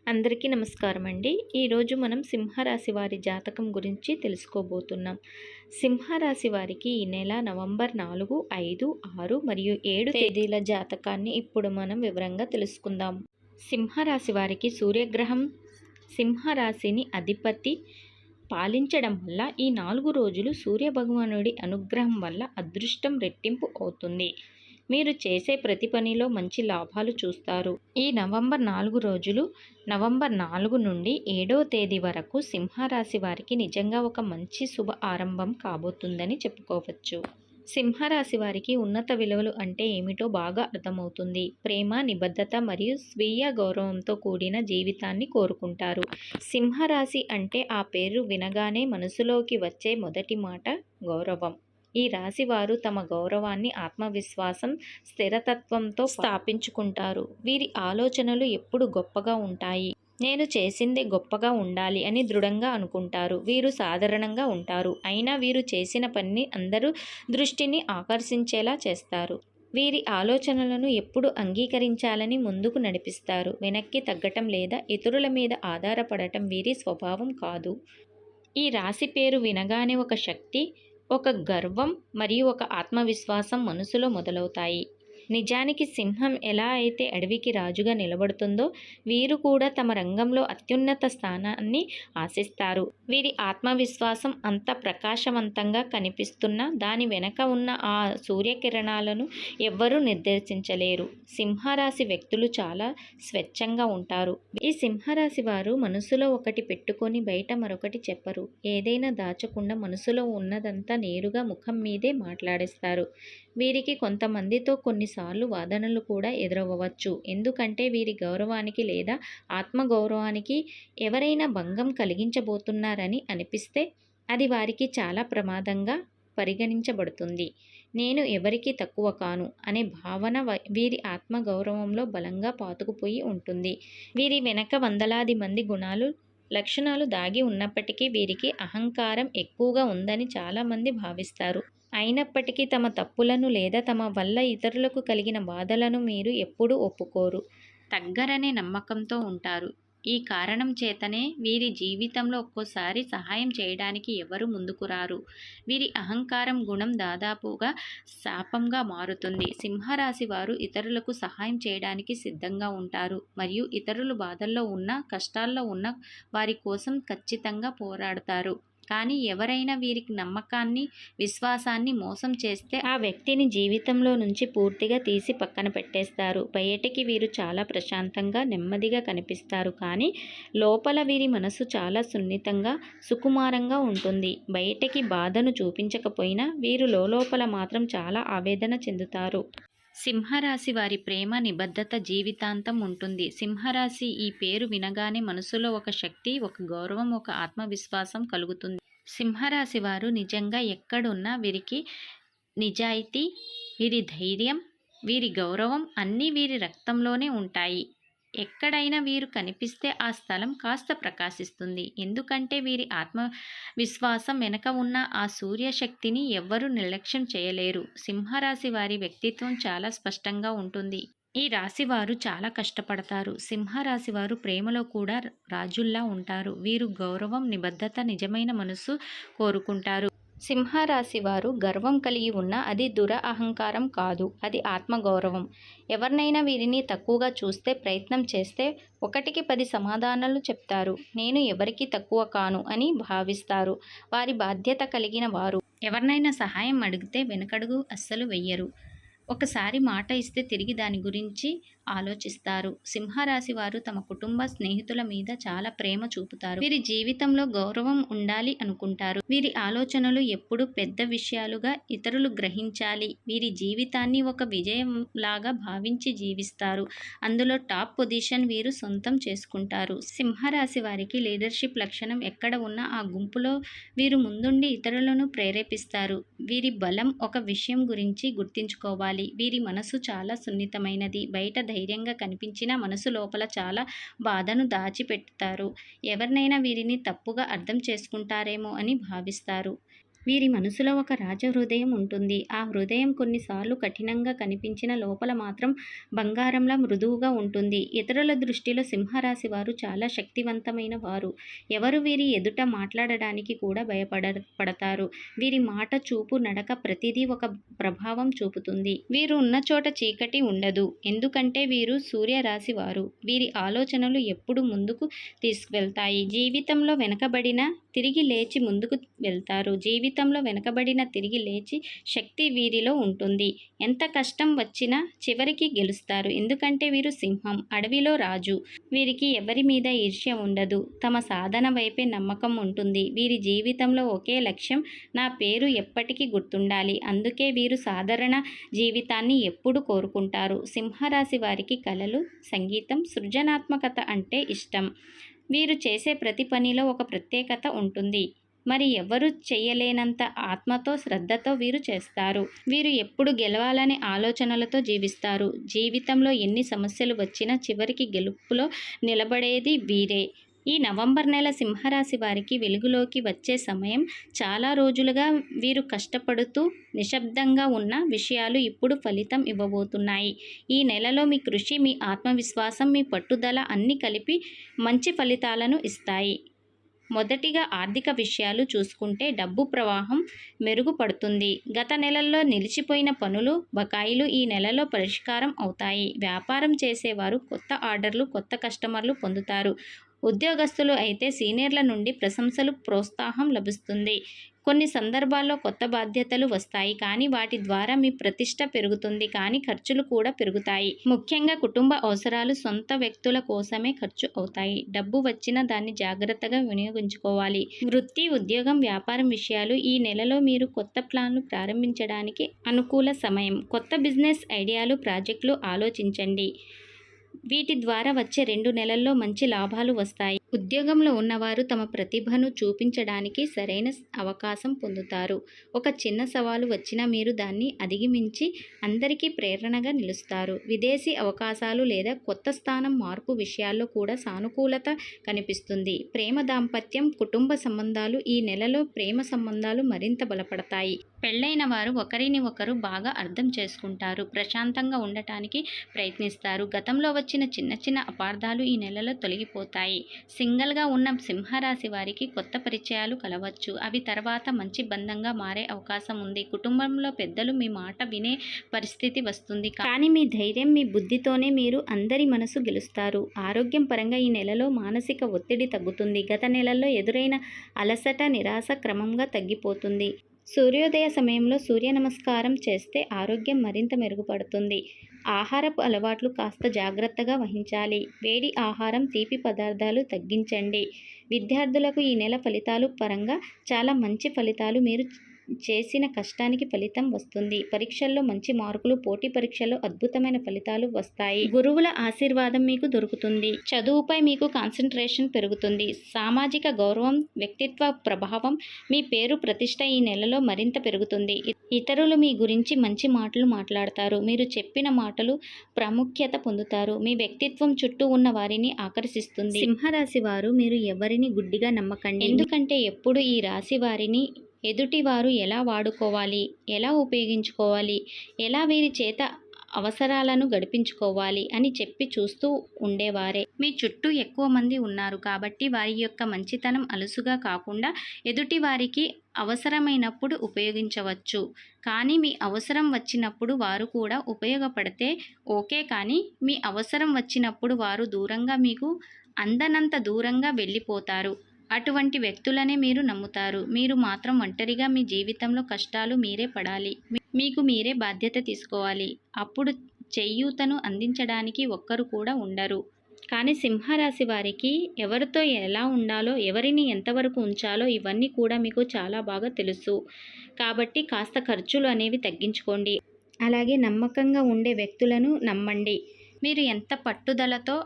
అందరికీ నమస్కారం అండి. ఈరోజు మనం సింహరాశి వారి జాతకం గురించి తెలుసుకోబోతున్నాం. సింహరాశి వారికి ఈ నెల నవంబర్ 4, 5, 6 మరియు 7 తేదీల జాతకాన్ని ఇప్పుడు మనం వివరంగా తెలుసుకుందాం. సింహరాశి వారికి సూర్యగ్రహం సింహరాశిని అధిపతి పాలించడం వల్ల ఈ 4 రోజులు సూర్యభగవానుడి అనుగ్రహం వల్ల అదృష్టం రెట్టింపు అవుతుంది. మీరు చేసే ప్రతి పనిలో మంచి లాభాలు చూస్తారు. ఈ నవంబర్ 4 రోజులు నవంబర్ 4 నుండి 7వ తేదీ వరకు సింహరాశి వారికి నిజంగా ఒక మంచి శుభ ఆరంభం కాబోతుందని చెప్పుకోవచ్చు. సింహరాశి వారికి ఉన్నత విలువలు అంటే ఏమిటో బాగా అర్థమవుతుంది. ప్రేమ, నిబద్ధత మరియు స్వీయ గౌరవంతో కూడిన జీవితాన్ని కోరుకుంటారు. సింహరాశి అంటే ఆ పేరు వినగానే మనసులోకి వచ్చే మొదటి మాట గౌరవం. ఈ రాశి వారు తమ గౌరవాన్ని ఆత్మవిశ్వాసం, స్థిరతత్వంతో స్థాపించుకుంటారు. వీరి ఆలోచనలు ఎప్పుడు గొప్పగా ఉంటాయి. నేను చేసిందే గొప్పగా ఉండాలి అని దృఢంగా అనుకుంటారు. వీరు సాధారణంగా ఉంటారు, అయినా వీరు చేసిన పనిని అందరూ దృష్టిని ఆకర్షించేలా చేస్తారు. వీరి ఆలోచనలను ఎప్పుడు అంగీకరించాలని ముందుకు నడిపిస్తారు. వెనక్కి తగ్గటం లేదా ఇతరుల మీద ఆధారపడటం వీరి స్వభావం కాదు. ఈ రాశి పేరు వినగానే ఒక శక్తి, ఒక గర్వం మరియు ఒక ఆత్మవిశ్వాసం మనసులో మొదలవుతాయి. నిజానికి సింహం ఎలా అయితే అడవికి రాజుగా నిలబడుతుందో వీరు కూడా తమ రంగంలో అత్యున్నత స్థానాన్ని ఆశిస్తారు. వీరి ఆత్మవిశ్వాసం అంత ప్రకాశవంతంగా కనిపిస్తున్నా దాని వెనక ఉన్న ఆ సూర్యకిరణాలను ఎవ్వరూ నిర్దేశించలేరు. సింహరాశి వ్యక్తులు చాలా స్వచ్ఛంగా ఉంటారు. ఈ సింహరాశి వారు మనసులో ఒకటి పెట్టుకొని బయట మరొకటి చెప్పరు. ఏదైనా దాచకుండా మనసులో ఉన్నదంతా నేరుగా ముఖం మీదే మాట్లాడేస్తారు. వీరికి కొంతమందితో కొన్నిసార్లు వాదనలు కూడా ఎదురవ్వచ్చు. ఎందుకంటే వీరి గౌరవానికి లేదా ఆత్మగౌరవానికి ఎవరైనా భంగం కలిగించబోతున్నారని అనిపిస్తే అది వారికి చాలా ప్రమాదంగా పరిగణించబడుతుంది. నేను ఎవరికీ తక్కువ కాను అనే భావన వీరి ఆత్మగౌరవంలో బలంగా పాతుకుపోయి ఉంటుంది. వీరి వెనక వందలాది మంది లక్షణాలు దాగి ఉన్నప్పటికీ వీరికి అహంకారం ఎక్కువగా ఉందని చాలామంది భావిస్తారు. అయినప్పటికీ తమ తప్పులను లేదా తమ వల్ల ఇతరులకు కలిగిన బాధలను మీరు ఎప్పుడూ ఒప్పుకోరు. తగ్గరనే నమ్మకంతో ఉంటారు. ఈ కారణం చేతనే వీరి జీవితంలో ఒక్కోసారి సహాయం చేయడానికి ఎవరు ముందుకు రారు. వీరి అహంకారం గుణం దాదాపుగా శాపంగా మారుతుంది. సింహరాశి వారు ఇతరులకు సహాయం చేయడానికి సిద్ధంగా ఉంటారు మరియు ఇతరులు బాధల్లో ఉన్న, కష్టాల్లో ఉన్న వారి కోసం ఖచ్చితంగా పోరాడతారు. కానీ ఎవరైనా వీరికి నమ్మకాన్ని, విశ్వాసాన్ని మోసం చేస్తే ఆ వ్యక్తిని జీవితంలో నుంచి పూర్తిగా తీసి పక్కన పెట్టేస్తారు. బయటికి వీరు చాలా ప్రశాంతంగా, నెమ్మదిగా కనిపిస్తారు, కానీ లోపల వీరి మనసు చాలా సున్నితంగా, సుకుమారంగా ఉంటుంది. బయటికి బాధను చూపించకపోయినా వీరు లోపల మాత్రం చాలా ఆవేదన చెందుతారు. సింహరాశి వారి ప్రేమ, నిబద్ధత జీవితాంతం ఉంటుంది. సింహరాశి ఈ పేరు వినగానే మనసులో ఒక శక్తి, ఒక గౌరవం, ఒక ఆత్మవిశ్వాసం కలుగుతుంది. సింహరాశి వారు నిజంగా ఎక్కడున్నా వీరికి నిజాయితీ, వీరి ధైర్యం, వీరి గౌరవం అన్నీ వీరి రక్తంలోనే ఉంటాయి. ఎక్కడైనా వీరు కనిపిస్తే ఆ స్థలం కాస్త ప్రకాశిస్తుంది. ఎందుకంటే వీరి ఆత్మవిశ్వాసం వెనక ఉన్న ఆ సూర్యశక్తిని ఎవ్వరూ నిర్లక్ష్యం చేయలేరు. సింహరాశి వారి వ్యక్తిత్వం చాలా స్పష్టంగా ఉంటుంది. ఈ రాశివారు చాలా కష్టపడతారు. సింహరాశి వారు ప్రేమలో కూడా రాజుల్లా ఉంటారు. వీరు గౌరవం, నిబద్ధత, నిజమైన మనసు కోరుకుంటారు. సింహరాశి వారు గర్వం కలిగి ఉన్న అది అహంకారం కాదు, అది ఆత్మగౌరవం. ఎవరినైనా వీరిని తక్కువగా చూస్తే ప్రయత్నం చేస్తే 1కి 10 సమాధానాలు చెప్తారు. నేను ఎవరికీ తక్కువ కాను అని భావిస్తారు. వారి బాధ్యత కలిగిన వారు. ఎవరినైనా సహాయం అడిగితే వెనకడుగు అస్సలు వెయ్యరు. ఒకసారి మాట ఇస్తే తిరిగి దాని గురించి ఆలోచిస్తారు. సింహరాశి వారు తమ కుటుంబ, స్నేహితుల మీద చాలా ప్రేమ చూపుతారు. వీరి జీవితంలో గౌరవం ఉండాలి అనుకుంటారు. వీరి ఆలోచనలు ఎప్పుడు పెద్ద విషయాలుగా ఇతరులు గ్రహించాలి. వీరి జీవితాన్ని ఒక విజయం లాగా భావించి జీవిస్తారు. అందులో టాప్ పొజిషన్ వీరు సొంతం చేసుకుంటారు. సింహరాశి వారికి లీడర్షిప్ లక్షణం ఎక్కడ ఉన్నా ఆ గుంపులో వీరు ముందుండి ఇతరులను ప్రేరేపిస్తారు. వీరి బలం ఒక విషయం గురించి గుర్తుంచుకోవాలి. వీరి మనసు చాలా సున్నితమైనది. బయట ధైర్యంగా కనిపించినా మనసు లోపల చాలా బాధను దాచిపెడతారు. ఎవరినైనా వీరిని తప్పుగా అర్థం చేసుకుంటారేమో అని భావిస్తారు. వీరి మనసులో ఒక రాజ హృదయం ఉంటుంది. ఆ హృదయం కొన్నిసార్లు కఠినంగా కనిపించిన లోపల మాత్రం బంగారంలా మృదువుగా ఉంటుంది. ఇతరుల దృష్టిలో సింహరాశి వారు చాలా శక్తివంతమైన వారు. ఎవరు వీరి ఎదుట మాట్లాడడానికి కూడా పడతారు. వీరి మాట, చూపు, నడక ప్రతిదీ ఒక ప్రభావం చూపుతుంది. వీరు ఉన్న చోట చీకటి ఉండదు. ఎందుకంటే వీరు సూర్య రాశి వారు. వీరి ఆలోచనలు ఎప్పుడు ముందుకు తీసుకువెళ్తాయి. జీవితంలో వెనకబడిన తిరిగి లేచి ముందుకు వెళ్తారు. జీవితంలో వెనకబడిన తిరిగి లేచి శక్తి వీరిలో ఉంటుంది. ఎంత కష్టం వచ్చినా చివరికి గెలుస్తారు. ఎందుకంటే వీరు సింహం, అడవిలో రాజు. వీరికి ఎవరి మీద ఈర్ష్య ఉండదు. తమ సాధన వైపే నమ్మకం ఉంటుంది. వీరి జీవితంలో ఒకే లక్ష్యం, నా పేరు ఎప్పటికీ గుర్తుండాలి. అందుకే వీరు సాధారణ జీవితాన్ని ఎప్పుడు కోరుకుంటారు. సింహరాశి వారికి కళలు, సంగీతం, సృజనాత్మకత అంటే ఇష్టం. వీరు చేసే ప్రతి పనిలో ఒక ప్రత్యేకత ఉంటుంది. మరి ఎవరు చేయలేనంత ఆత్మతో, శ్రద్ధతో వీరు చేస్తారు. వీరు ఎప్పుడు గెలవాలనే ఆలోచనలతో జీవిస్తారు. జీవితంలో ఎన్ని సమస్యలు వచ్చినా చివరికి గెలుపులో నిలబడేది వీరే. ఈ నవంబర్ నెల సింహరాశి వారికి వెలుగులోకి వచ్చే సమయం. చాలా రోజులుగా వీరు కష్టపడుతూ నిశ్శబ్దంగా ఉన్న విషయాలు ఇప్పుడు ఫలితం ఇవ్వబోతున్నాయి. ఈ నెలలో మీ కృషి, మీ ఆత్మవిశ్వాసం, మీ పట్టుదల అన్నీ కలిపి మంచి ఫలితాలను ఇస్తాయి. మొదటిగా ఆర్థిక విషయాలు చూసుకుంటే డబ్బు ప్రవాహం మెరుగుపడుతుంది. గత నెలల్లో నిలిచిపోయిన పనులు, బకాయిలు ఈ నెలలో పరిష్కారం అవుతాయి. వ్యాపారం చేసేవారు కొత్త ఆర్డర్లు, కొత్త కస్టమర్లు పొందుతారు. ఉద్యోగస్తులు అయితే సీనియర్ల నుండి ప్రశంసలు, ప్రోత్సాహం లభిస్తుంది. కొన్ని సందర్భాల్లో కొత్త బాధ్యతలు వస్తాయి, కానీ వాటి ద్వారా మీ ప్రతిష్ట పెరుగుతుంది. కానీ ఖర్చులు కూడా పెరుగుతాయి. ముఖ్యంగా కుటుంబ అవసరాలు, సొంత వ్యక్తుల కోసమే ఖర్చు అవుతాయి. డబ్బు వచ్చినా దాన్ని జాగ్రత్తగా వినియోగించుకోవాలి. వృత్తి, ఉద్యోగం, వ్యాపారం విషయాలు ఈ నెలలో మీరు కొత్త ప్లాన్లు ప్రారంభించడానికి అనుకూల సమయం. కొత్త బిజినెస్ ఐడియాలు, ప్రాజెక్టులు ఆలోచించండి. వీటి ద్వారా వచ్చే 2 నెలల్లో మంచి లాభాలు వస్తాయి. ఉద్యోగంలో ఉన్నవారు తమ ప్రతిభను చూపించడానికి సరైన అవకాశం పొందుతారు. ఒక చిన్న సవాలు వచ్చినా మీరు దాన్ని అధిగమించి అందరికీ ప్రేరణగా నిలుస్తారు. విదేశీ అవకాశాలు లేదా కొత్త స్థానం మార్పు విషయాల్లో కూడా సానుకూలత కనిపిస్తుంది. ప్రేమ, దాంపత్యం, కుటుంబ సంబంధాలు ఈ నెలలో ప్రేమ సంబంధాలు మరింత బలపడతాయి. పెళ్ళైన వారు ఒకరిని ఒకరు బాగా అర్థం చేసుకుంటారు. ప్రశాంతంగా ఉండటానికి ప్రయత్నిస్తారు. గతంలో వచ్చిన చిన్న చిన్న అపార్థాలు ఈ నెలలో తొలగిపోతాయి. సింగిల్గా ఉన్న సింహరాశి వారికి కొత్త పరిచయాలు కలవచ్చు. అవి తర్వాత మంచి బంధంగా మారే అవకాశం ఉంది. కుటుంబంలో పెద్దలు మీ మాట వినే పరిస్థితి వస్తుంది. కానీ మీ ధైర్యం, మీ బుద్ధితోనే మీరు అందరి మనసు గెలుస్తారు. ఆరోగ్యం పరంగా ఈ నెలలో మానసిక ఒత్తిడి తగ్గుతుంది. గత నెలల్లో ఎదురైన అలసట, నిరాశ క్రమంగా తగ్గిపోతుంది. సూర్యోదయ సమయంలో సూర్య నమస్కారం చేస్తే ఆరోగ్యం మరింత మెరుగుపడుతుంది. ఆహారపు అలవాట్లు కాస్త జాగ్రత్తగా వహించాలి. వేడి ఆహారం, తీపి పదార్థాలు తగ్గించండి. విద్యార్థులకు ఈ నెల ఫలితాలు పరంగా చాలా మంచి ఫలితాలు. మీరు చేసిన కష్టానికి ఫలితం వస్తుంది. పరీక్షల్లో మంచి మార్కులు, పోటీ పరీక్షల్లో అద్భుతమైన ఫలితాలు వస్తాయి. గురువుల ఆశీర్వాదం మీకు దొరుకుతుంది. చదువుపై మీకు కాన్సంట్రేషన్ పెరుగుతుంది. సామాజిక గౌరవం, వ్యక్తిత్వ ప్రభావం, మీ పేరు ప్రతిష్ట ఈ నెలలో మరింత పెరుగుతుంది. ఇతరులు మీ గురించి మంచి మాటలు మాట్లాడతారు. మీరు చెప్పిన మాటలు ప్రాముఖ్యత పొందుతారు. మీ వ్యక్తిత్వం చుట్టూ ఉన్న వారిని ఆకర్షిస్తుంది. సింహరాశి వారు మీరు ఎవరిని గుడ్డిగా నమ్మకండి. ఎందుకంటే ఎప్పుడు ఈ రాశి వారిని ఎదుటివారు ఎలా వాడుకోవాలి, ఎలా ఉపయోగించుకోవాలి, ఎలా వీరి చేత అవసరాలను గడిపించుకోవాలి అని చెప్పి చూస్తూ ఉండేవారే. మీ చుట్టూ ఎక్కువ మంది ఉన్నారు కాబట్టి వారి యొక్క మంచితనం అలుసుగా కాకుండా ఎదుటి వారికి అవసరమైనప్పుడు ఉపయోగించవచ్చు. కానీ మీ అవసరం వచ్చినప్పుడు వారు కూడా ఉపయోగపడితే ఓకే. కానీ మీ అవసరం వచ్చినప్పుడు వారు దూరంగా, మీకు అందనంత దూరంగా వెళ్ళిపోతారు. అటువంటి వ్యక్తులనే మీరు నమ్ముతారు. మీరు మాత్రం ఒంటరిగా మీ జీవితంలో కష్టాలు మీరే పడాలి. మీకు మీరే బాధ్యత తీసుకోవాలి. అప్పుడు చేయూతను అందించడానికి ఒక్కరు కూడా ఉండరు. కానీ సింహరాశి వారికి ఎవరితో ఎలా ఉండాలో, ఎవరిని ఎంతవరకు ఉంచాలో ఇవన్నీ కూడా మీకు చాలా బాగా తెలుసు. కాబట్టి కాస్త ఖర్చులు అనేవి తగ్గించుకోండి. అలాగే నమ్మకంగా ఉండే వ్యక్తులను నమ్మండి. మీరు ఎంత పట్టుదలతో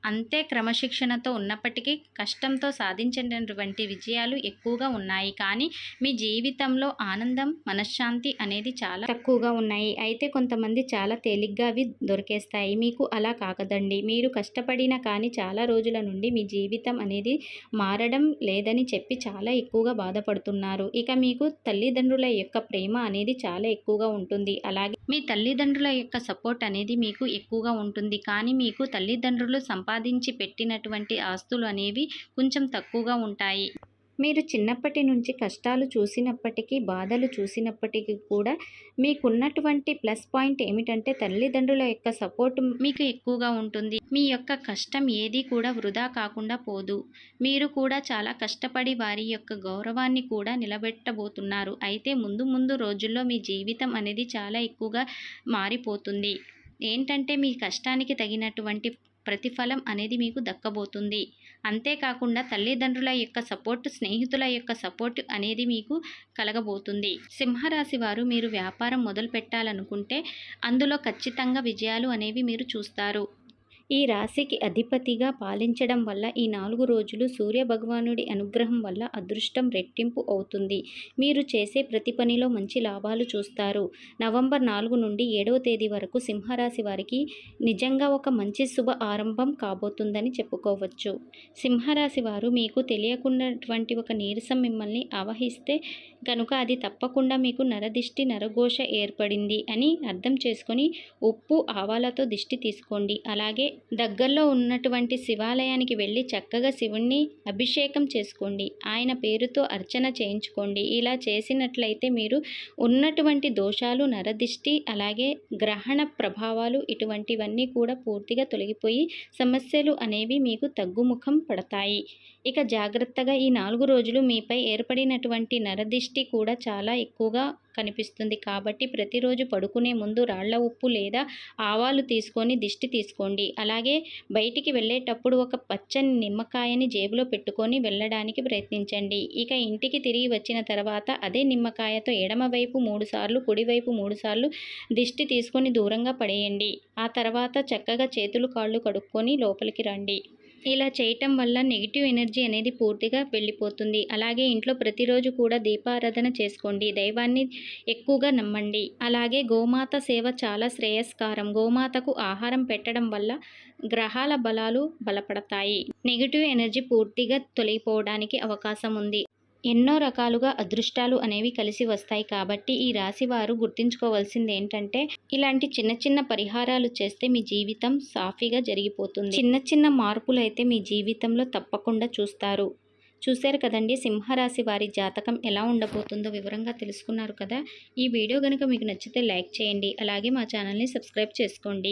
అంతే క్రమశిక్షణతో ఉన్నప్పటికీ కష్టంతో సాధించినటువంటి విజయాలు ఎక్కువగా ఉన్నాయి. కానీ మీ జీవితంలో ఆనందం, మనశ్శాంతి అనేది చాలా తక్కువగా ఉన్నాయి. అయితే కొంతమంది చాలా తేలిగ్గా అవి దొరికేస్తాయి. మీకు అలా కాకదండి. మీరు కష్టపడినా కానీ చాలా రోజుల నుండి మీ జీవితం అనేది మారడం లేదని చెప్పి చాలా ఎక్కువగా బాధపడుతున్నారు. ఇక మీకు తల్లిదండ్రుల యొక్క ప్రేమ అనేది చాలా ఎక్కువగా ఉంటుంది. అలాగే మీ తల్లిదండ్రుల యొక్క సపోర్ట్ అనేది మీకు ఎక్కువగా ఉంటుంది. కానీ మీకు తల్లిదండ్రులు సంపాదించి పెట్టినటువంటి ఆస్తులు అనేవి కొంచెం తక్కువగా ఉంటాయి. మీరు చిన్నప్పటి నుంచి కష్టాలు చూసినప్పటికీ, బాధలు చూసినప్పటికీ కూడా మీకున్నటువంటి ప్లస్ పాయింట్ ఏమిటంటే తల్లిదండ్రుల యొక్క సపోర్ట్ మీకు ఎక్కువగా ఉంటుంది. మీ యొక్క కష్టం ఏది కూడా వృధా కాకుండా పోదు. మీరు కూడా చాలా కష్టపడి వారి యొక్క గౌరవాన్ని కూడా నిలబెట్టబోతున్నారు. అయితే ముందు ముందు రోజుల్లో మీ జీవితం అనేది చాలా ఎక్కువగా మారిపోతుంది. ఏంటంటే మీ కష్టానికి తగినటువంటి ప్రతిఫలం అనేది మీకు దక్కబోతుంది. అంతేకాకుండా తల్లిదండ్రుల యొక్క సపోర్ట్, స్నేహితుల యొక్క సపోర్ట్ అనేది మీకు కలగబోతుంది. సింహరాశి వారు మీరు వ్యాపారం మొదలు పెట్టాలనుకుంటే అందులో ఖచ్చితంగా విజయాలు అనేవి మీరు చూస్తారు. ఈ రాశికి అధిపతిగా పాలించడం వల్ల ఈ 4 రోజులు సూర్య భగవానుడి అనుగ్రహం వల్ల అదృష్టం రెట్టింపు అవుతుంది. మీరు చేసే ప్రతి పనిలో మంచి లాభాలు చూస్తారు. నవంబర్ 4 నుండి 7వ తేదీ వరకు సింహరాశి వారికి నిజంగా ఒక మంచి శుభ ఆరంభం కాబోతుందని చెప్పుకోవచ్చు. సింహరాశి వారు మీకు తెలియకున్నటువంటి ఒక నీరసం మిమ్మల్ని ఆవహిస్తే కనుక అది తప్పకుండా మీకు నరదిష్టి, నరఘోష ఏర్పడింది అని అర్థం చేసుకొని ఉప్పు, ఆవాలతో దిష్టి తీసుకోండి. అలాగే దగ్గరలో ఉన్నటువంటి శివాలయానికి వెళ్ళి చక్కగా శివుణ్ణి అభిషేకం చేసుకోండి. ఆయన పేరుతో అర్చన చేయించుకోండి. ఇలా చేసినట్లయితే మీరు ఉన్నటువంటి దోషాలు, నరదిష్టి, అలాగే గ్రహణ ప్రభావాలు ఇటువంటివన్నీ కూడా పూర్తిగా తొలగిపోయి సమస్యలు అనేవి మీకు తగ్గుముఖం పడతాయి. ఇక జాగ్రత్తగా ఈ 4 రోజులు మీపై ఏర్పడినటువంటి నరదిష్టి కూడా చాలా ఎక్కువగా కనిపిస్తుంది. కాబట్టి ప్రతిరోజు పడుకునే ముందు రాళ్ల ఉప్పు లేదా ఆవాలు తీసుకొని దిష్టి తీసుకోండి. అలాగే బయటికి వెళ్ళేటప్పుడు ఒక పచ్చని నిమ్మకాయని జేబులో పెట్టుకొని వెళ్ళడానికి ప్రయత్నించండి. ఇక ఇంటికి తిరిగి వచ్చిన తర్వాత అదే నిమ్మకాయతో ఎడమవైపు 3 సార్లు, కుడివైపు 3 సార్లు దిష్టి తీసుకొని దూరంగా పడేయండి. ఆ తర్వాత చక్కగా చేతులు కాళ్ళు కడుక్కొని లోపలికి రండి. ఇలా చేయటం వల్ల నెగిటివ్ ఎనర్జీ అనేది పూర్తిగా వెళ్ళిపోతుంది. అలాగే ఇంట్లో ప్రతిరోజు కూడా దీపారాధన చేసుకోండి. దైవాన్ని ఎక్కువగా నమ్మండి. అలాగే గోమాత సేవ చాలా శ్రేయస్కరం. గోమాతకు ఆహారం పెట్టడం వల్ల గ్రహాల బలాలు బలపడతాయి. నెగిటివ్ ఎనర్జీ పూర్తిగా తొలగిపోవడానికి అవకాశం ఉంది. ఎన్నో రకాలుగా అదృష్టాలు అనేవి కలిసి వస్తాయి. కాబట్టి ఈ రాశి వారు గుర్తుంచుకోవాల్సింది ఏంటంటే ఇలాంటి చిన్న చిన్న పరిహారాలు చేస్తే మీ జీవితం సాఫీగా జరిగిపోతుంది. చిన్న చిన్న మార్పులు అయితే మీ జీవితంలో తప్పకుండా చూస్తారు. చూశారు కదండి, సింహరాశి వారి జాతకం ఎలా ఉండబోతుందో వివరంగా తెలుసుకున్నారు కదా. ఈ వీడియో కనుక మీకు నచ్చితే లైక్ చేయండి. అలాగే మా ఛానల్ని సబ్స్క్రైబ్ చేసుకోండి.